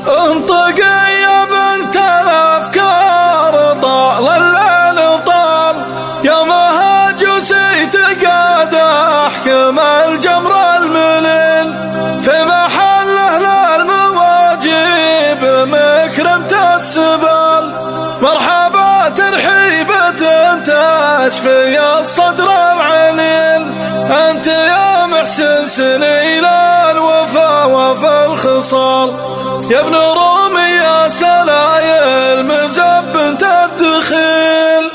انطقي يا بنت الأفكار طال الليل طال، يومها جسيت قاد أحكم الجمر المليل، في محله للمواجيب مكرمة السبال، مرحبا ترحيبة تشفي الصدر العليل، أنت يا محسن سنين الوفا وفي الخصال، يا ابن رومي يا سلايل مزب تدخيل،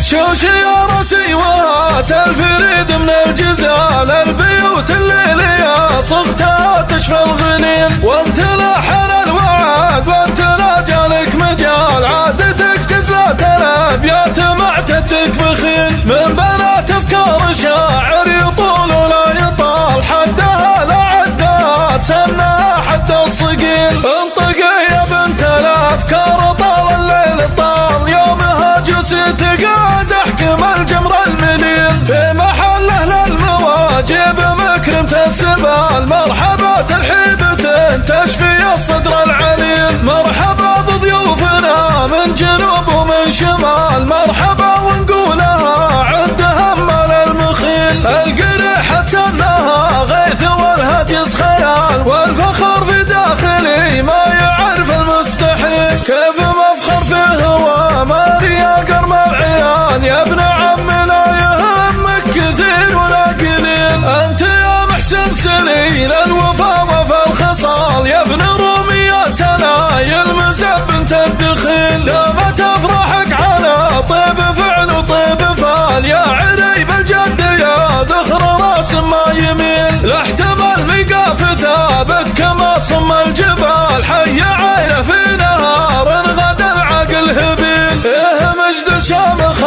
شوش يا رسي وهات الفريد من الجزال، البيوت الليلية صغتها تشفى الغنين، وانت لحن الوعد وانت لا جالك مجال، عادتك جزلة الابيات معتدك بخيل، من بنات افكار شاعر يطول ولا يطال، حدها لا عدات سنها حد الصقيل، انطقي يا بنت الافكار طال الليل طال، يومها جسيت قاد احكم الجمر المليل، في محله للمواجب مكرمة السبال، مرحبا ترحيبة تشفي الصدر العليل، مرحبا بضيوفنا من جنوب ومن شمال، مرحبا ونقولها عد هم المخيل، القريحة سنها غيث والهجس خيال، والفخر في داخلي ما يعرف المستحيل، كيف مفخر فيه هو ماري يا قرم العيان، يا ابن عمي لا يهمك كثير ولا قليل، انت يا محسن سنين الوفا وفي الخصال، يا ابن رومي يا سنايل مزب تدخيل، دامت افراحك على طيب فعل وطيب فال، يا عريب الجد يا ذخر راس ما يميل، لا احتمل ميقاف ثابت كما صم الجبال، حي عينه في نهار غدا العقل هبيل، ايه مجد الشامخ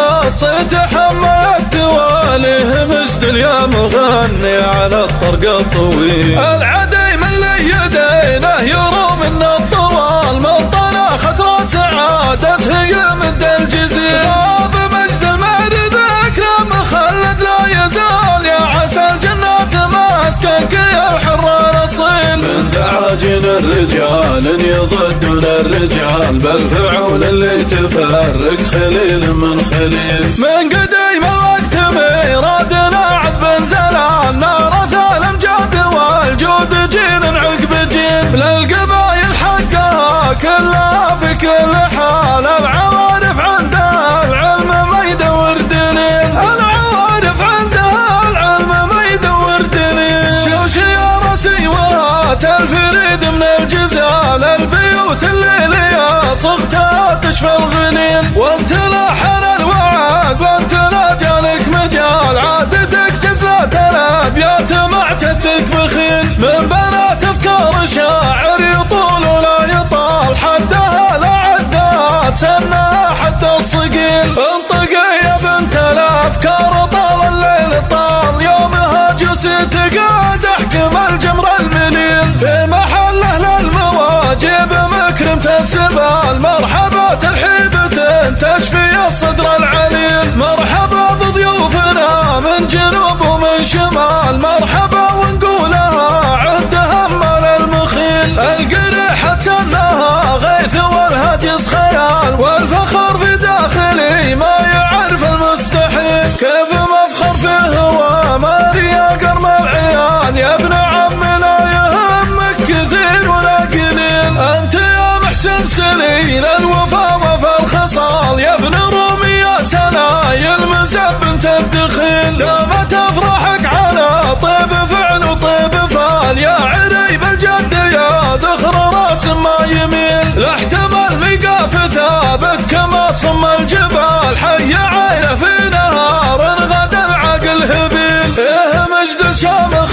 يتحمل التوالي، مجد يا مغني على الطرق الطويل، العدي من لي يدينه يروم من الطوال، من طناخت راس عادته يمد الجزيل، غاب مجد المهد ذكره مخلد لا يزال، يا عسى الجنات ماسكنك يا الحر الاصيل، من دعاجن الرجال يضدون الرجال، بالفعول اللي تفرق خليل من خليل، من قديم الوقت ميرادنا عذب زلال، نار الامجاد والجود جيل عقب جيل، للقبايل حقها كلها في كل حال، العوارف عندها العلم ما يدور دليل، العوارف عندها العلم ما يدور دليل، شوش يا رسي وهات الفريد من الجزال، البيوت الليلية صغتها تشفى الغنين، وانت لحن الوعد وانت لا جالك مجال، عادتك جزلة الابيات معتدك بخيل، من بنات افكار شاعر يطول ولا يطال، حدها لا عدات سنها حد الصقيل، انطقي يا بنت الافكار طال الليل طال، يومها جسيت قاد احكم الجمر المليل، في محله للمواجب مكرمة السبال، مرحبا ترحيبة تشفي الصدر العليل، مرحبا بضيوفنا من جنوب ومن شمال، مرحبا ونقولها عد هم المخيل، القريحة سنها غيث والهجس خيال، والفخر في داخلي ما يعرف المستحيل، كيف مفخر فيه هو ماري يا قرم العيان، يا ابن عمي لا يهمك كثير ولا قليل، انت يا محسن سنين الوفا وفي الخصال، يا ابن رومي يا سنايل مزب تدخيل، دامت افراحك على طيب فعل وطيب فال، يا عريب الجد يا ذخر راس ما يميل، لا احتمل ميقاف ثابت كما صم الجبال، حي عينه في نهار غدا العقل هبيل، ايه مجد الشامخ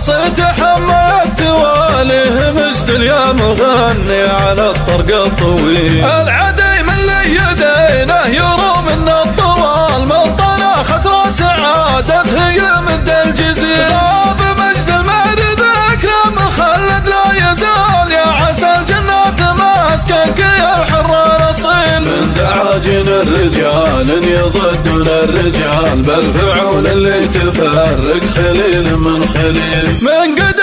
يتحمل التوالي، مجد يا مغني على الطرق الطويل، العدي من لي يدينه يروم من الطوال، من طناخت راس عادته يمد الجزيل، غاب مجد المهد ذكره مخلد لا يزال، يا عسى الجنات ماسكنك يا الحر الاصيل، من دعاجن الرجال يضدون الرجال، بالفعول اللي تفرق خليل من خليل، من قديم